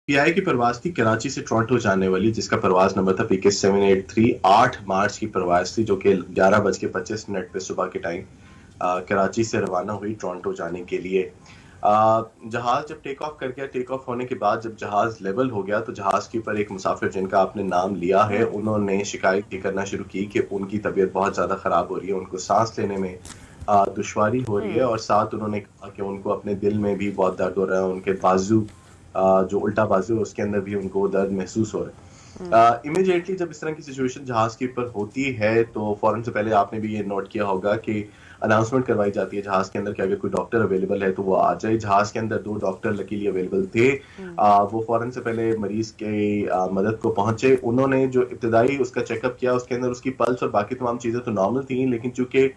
پی آئی کی پرواز تھی کراچی سے ٹورنٹو جانے والی، جس کا پرواز نمبر تھا PK783. 8 مارچ کی پرواز تھی، جو کہ 11:25 پہ صبح کے ٹائم کراچی سے روانہ ہوئی ٹورنٹو جانے کے لیے. جہاز جب ٹیک آف کر گیا، ٹیک آف ہونے کے بعد جب جہاز لیول ہو گیا تو جہاز کے اوپر ایک مسافر جن کا آپ نے نام لیا ہے، انہوں نے شکایت یہ کرنا شروع کی کہ ان کی طبیعت بہت زیادہ خراب ہو رہی ہے، ان کو سانس لینے میں دشواری ہو رہی ہے، اور ساتھ انہوں نے کہا کہ ان کو اپنے دل میں بھی بہت درد ہو رہا ہے، ان کے بازو جو الٹا بازو ہے اس کے اندر بھی ان کو درد محسوس ہو رہا ہے. امیڈیٹلی جب اس طرح کی سچویشن جہاز کے اوپر ہوتی ہے تو فوراً سے پہلے آپ نے بھی یہ نوٹ کیا ہوگا کہ اناؤنسمنٹ کروائی جاتی ہے جہاز کے اندر کہ اگر کوئی ڈاکٹر اویلیبل ہے تو وہ آ جائے. جہاز کے اندر 2 ڈاکٹر لکیلی اویلیبل تھے. وہ فوراً سے پہلے مریض کی مدد کو پہنچے. انہوں نے جو ابتدائی اس کا چیک اپ کیا، اس کے اندر اس کی پلس اور باقی تمام چیزیں تو نارمل تھیں، لیکن چونکہ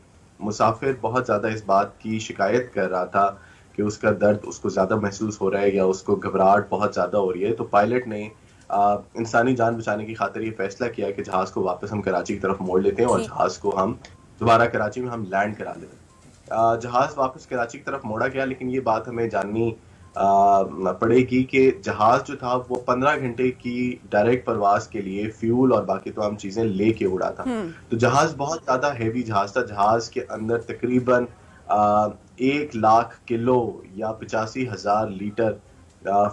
مسافر بہت زیادہ اس بات کی شکایت کر رہا تھا کہ اس کا درد اس کو زیادہ محسوس ہو رہا ہے یا اس کو گھبراہٹ بہت زیادہ ہو رہی ہے، تو پائلٹ نے انسانی جان بچانے کی خاطر یہ فیصلہ کیا کہ جہاز کو واپس ہم کراچی کی طرف موڑ لیتے ہیں اور جہاز کو ہم دوبارہ کراچی میں ہم لینڈ کرا لیتے ہیں. جہاز واپس کراچی کی طرف موڑا گیا، لیکن یہ بات ہمیں جاننی پڑے گی کہ جہاز جو تھا وہ 15 گھنٹے کی ڈائریکٹ پرواز کے لیے فیول اور باقی تمام چیزیں لے کے اڑا تھا. تو جہاز بہت زیادہ ہیوی جہاز تھا. جہاز کے اندر تقریباً 1,00,000 کلو یا 85,000 لیٹر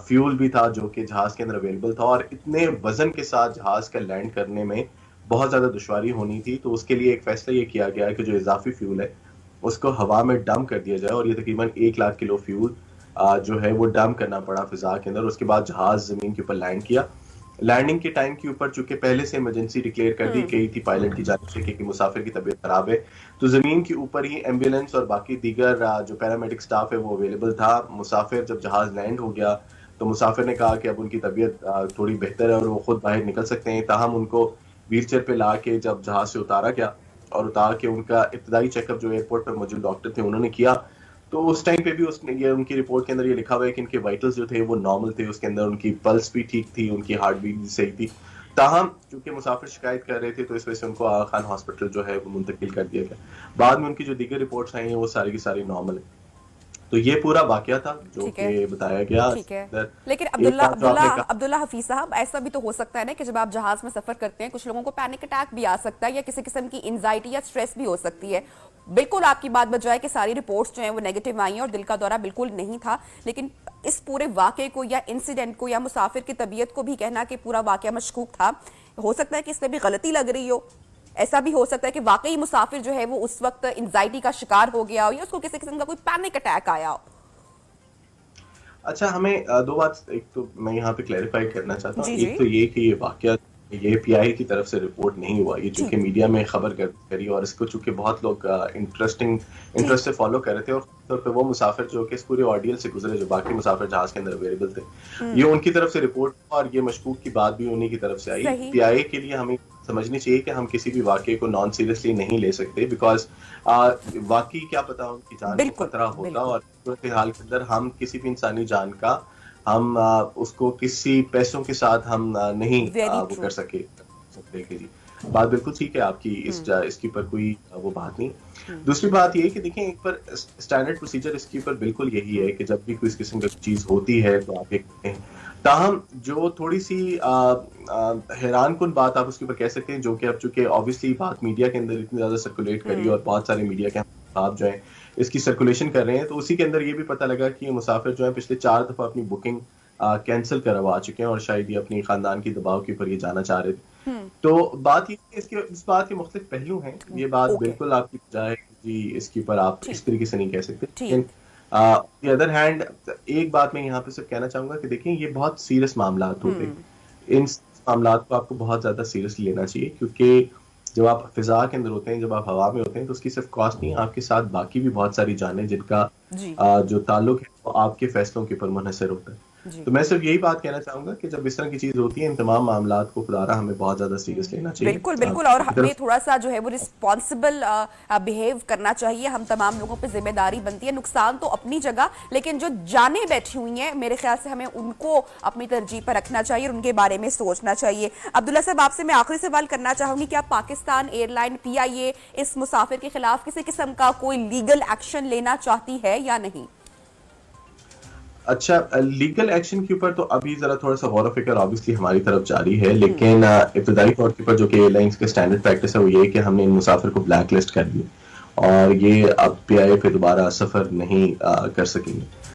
فیول بھی تھا جو کہ جہاز کے اندر اویلیبل تھا، اور اتنے وزن کے ساتھ جہاز کا لینڈ کرنے میں بہت زیادہ دشواری ہونی تھی. تو اس کے لیے ایک فیصلہ یہ کیا گیا کہ جو اضافی فیول ہے اس کو ہوا میں ڈمپ کر دیا جائے، اور یہ تقریباً 1,00,000 کلو فیول جو ہے وہ ڈمپ کرنا پڑا فضا کے اندر. اس کے بعد جہاز زمین کے اوپر لینڈ کیا. لینڈنگ کے ٹائم کے اوپر چونکہ پہلے سے ایمرجنسی ڈکلیئر کر دی گئی تھی پائلٹ کی جانب سے کہ مسافر کی طبیعت خراب ہے، تو زمین کے اوپر ہی ایمبولینس اور باقی دیگر جو پیرامیڈک سٹاف ہے وہ اویلیبل تھا. مسافر جب جہاز لینڈ ہو گیا تو مسافر نے کہا کہ اب ان کی طبیعت تھوڑی بہتر ہے اور وہ خود باہر نکل سکتے ہیں. تاہم ان کو ویل چیئر پہ لا کے جب جہاز سے اتارا گیا اور اتار کے ان کا ابتدائی چیک اپ جو ایئرپورٹ پر موجود ڈاکٹر تھے انہوں نے کیا، تو اس ٹائم پہ بھی ان کی رپورٹ کے اندر یہ لکھا ہوا ہے کہ ان کے وائٹلز جو تھے وہ نارمل تھے، اس کے اندر ان کی پلس بھی ٹھیک تھی، ان کی ہارٹ بیٹ بھی صحیح تھی. تاہم چونکہ مسافر شکایت کر رہے تھے تو اس وجہ سے ان کو آغا خان ہاسپٹل جو ہے وہ منتقل کر دیا گیا. بعد میں ان کی جو دیگر رپورٹس آئی ہیں وہ ساری کی ساری نارمل ہیں. تو یہ پورا واقعہ تھا جو کہ بتایا گیا. ٹھیک ہے، لیکن عبداللہ حفیظ صاحب، ایسا بھی تو ہو سکتا ہے نا کہ جب آپ جہاز میں سفر کرتے ہیں کچھ لوگوں کو پینک اٹیک بھی آ سکتا ہے یا کسی قسم کی انزائٹی یا سٹریس بھی ہو سکتی ہے. بالکل آپ کی بات بجائے کہ ساری رپورٹس جو ہیں وہ نیگیٹو آئی ہیں اور دل کا دورہ بالکل نہیں تھا، لیکن اس پورے واقعے کو یا انسیڈنٹ کو یا مسافر کی طبیعت کو بھی کہنا کہ پورا واقعہ مشکوک تھا، ہو سکتا ہے کہ اس میں بھی غلطی لگ رہی ہو. ایسا بھی ہو سکتا ہے کہ واقعی مسافر جو ہے وہ اس وقت انزائٹی کا شکار ہو گیا ہو یا اس کو کسی قسم کا کوئی پینک اٹیک آیا ہو. اچھا، ہمیں 2 بات ایک تو میں یہاں پہ کلیریفائی کرنا چاہتا ہوں. جی ایک تو یہ کہ یہ واقعہ یہ پی آئی کی طرف سے رپورٹ نہیں ہوا، یہ چونکہ میڈیا میں خبر کری اور اس کو چونکہ بہت لوگ انٹرسٹ سے فالو کر رہے تھے، اور طور پہ وہ مسافر جو کہ اس پورے آرڈیل سے گزرے جو باقی مسافر جہاز کے اندر اویلیبل تھے، یہ ان کی طرف سے رپورٹ ہوا اور یہ مشکوک کی بات بھی انہی کی طرف سے آئی. پی آئی کے لیے ہمیں سمجھنی چاہیے کہ ہم کسی بھی واقعے کو نان سیریسلی نہیں لے سکتے، بیکاز واقعی کیا پتا ان کی جان کو خطرہ ہوتا، اور صورتحال کے اندر ہم کسی بھی انسانی جان کا ہم اس کو کسی پیسوں کے ساتھ ہم نہیں وہ کر سکے. جی، بات بالکل ٹھیک ہے آپ کی، اس کے اوپر کوئی وہ بات نہیں. دوسری بات یہ کہ دیکھیں، ایک پر اسٹینڈرڈ پروسیجر اس کے اوپر بالکل یہی ہے کہ جب بھی کوئی اس قسم کی چیز ہوتی ہے تو آپ یہ کرتے ہیں. تاہم جو تھوڑی سی حیران کن بات آپ اس کے اوپر کہہ سکتے ہیں، جو کہ اب چونکہ آبویسلی بات میڈیا کے اندر اتنی زیادہ سرکولیٹ کری اور بہت سارے میڈیا کے آپ جو ہیں اس کی سرکولیشن کر رہے ہیں، تو اسی کے اندر یہ بھی پتہ لگا کہ یہ مسافر جو ہیں پچھلے 4 دفعہ اپنی بکنگ کینسل کروا چکے ہیں اور شاید یہ اپنی خاندان کی دباؤ کے اوپر یہ جانا چاہ رہے تھے. تو بات یہ کہ اس بات کے مختلف پہلو ہیں. یہ بات بالکل آپ کی بجائے جی اس کے اوپر آپ اس طریقے سے نہیں کہہ سکتے. لیکن دی ادر ہینڈ ایک بات میں یہاں پہ صرف کہنا چاہوں گا کہ دیکھیں یہ بہت سیریس معاملات ہوتے ہیں. ان معاملات کو آپ کو بہت زیادہ سیریسلی لینا چاہیے، کیونکہ جب آپ فضا کے اندر ہوتے ہیں، جب آپ ہوا میں ہوتے ہیں، تو اس کی صرف کاسٹ نہیں، آپ کے ساتھ باقی بھی بہت ساری جانیں جن کا جو تعلق ہے وہ آپ کے فیصلوں کے اوپر منحصر ہوتا ہے. تو میں صرف یہی بات کہنا چاہوں گا کہ جب اس طرح کی چیز ہوتی ہے ان تمام معاملات کو خدا رہا ہمیں بہت زیادہ سیریس لینا چاہیے. بالکل، اور ہمیں تھوڑا سا جو ہے وہ رسپانسبل بیہیو کرنا چاہیے. ہم تمام لوگوں پہ ذمہ داری بنتی ہے. نقصان تو اپنی جگہ، لیکن جو جانیں بیٹھی ہوئی ہیں میرے خیال سے ہمیں ان کو اپنی ترجیح پر رکھنا چاہیے اور ان کے بارے میں سوچنا چاہیے. عبداللہ صاحب، آپ سے میں آخری سوال کرنا چاہوں گی، کیا پاکستان ایئر لائن PIA اس مسافر کے خلاف کسی قسم کا کوئی لیگل ایکشن لینا چاہتی ہے یا نہیں؟ اچھا لیگل ایکشن کے اوپر تو ابھی ذرا تھوڑا سا غور و فکر آبویسلی ہماری طرف جاری ہے، لیکن ابتدائی طور کے اوپر جو کہ ایئر لائنس کے اسٹینڈرڈ پریکٹس ہے وہ یہ ہے کہ ہم نے ان مسافر کو بلیک لسٹ کر دیا اور یہ اب پی آئی اے پہ دوبارہ سفر نہیں کر سکیں گے.